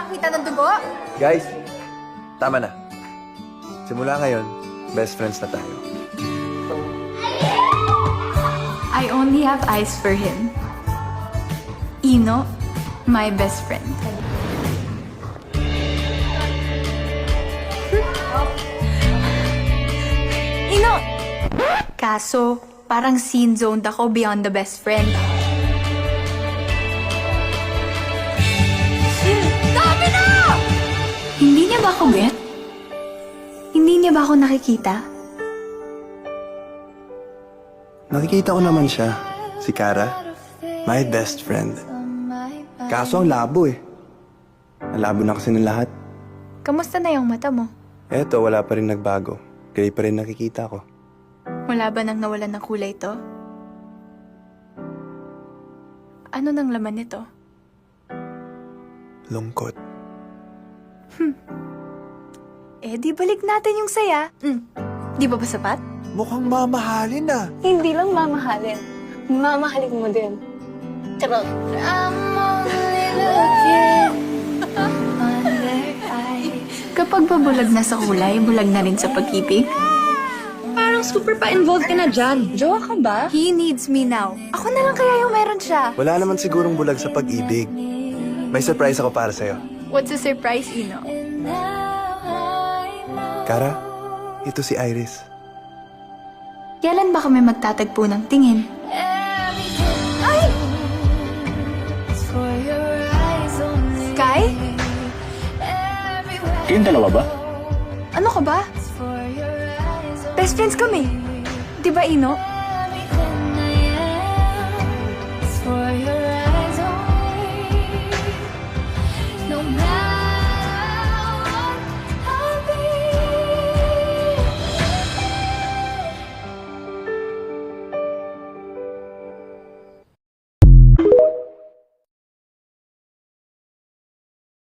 nakakita ng dugo? Guys, tama na. Simula ngayon, best friends na tayo. I only have eyes for him. Ino, my best friend. Ino! Kaso, parang scene-zoned ako beyond the best friend. Dami na! Hindi niya ba ako bet? Hindi niya ba ako nakikita? Nakikita ko naman siya, si Kara, my best friend. Kaso ang labo eh. Ang labo na kasi ng lahat. Kamusta na yung mata mo? Eto, wala pa rin nagbago. Gray pa rin nakikita ko. Wala ba nang nawalan ng kulay to? Ano nang laman nito? Lungkot. Eh, di balik natin yung saya. Di ba sapat? Mukhang mamahalin na. Hindi lang mamahalin. Mamahalin mo din. Charot. Kapag babulag na sa kulay, bulag na rin sa pag-ibig. Parang super pa-involved ka na dyan. Jowa ka ba? He needs me now. Ako na lang kaya yung meron siya. Wala naman sigurong bulag sa pag-ibig. May surprise ako para sa'yo. What's the surprise, Ino? Kara, ito si Iris. Kailan ba kami magtatagpo ng tingin? Ay! Sky? Kayong dalawa ba? Ano ka ba? Best friends kami. Di ba, Ino?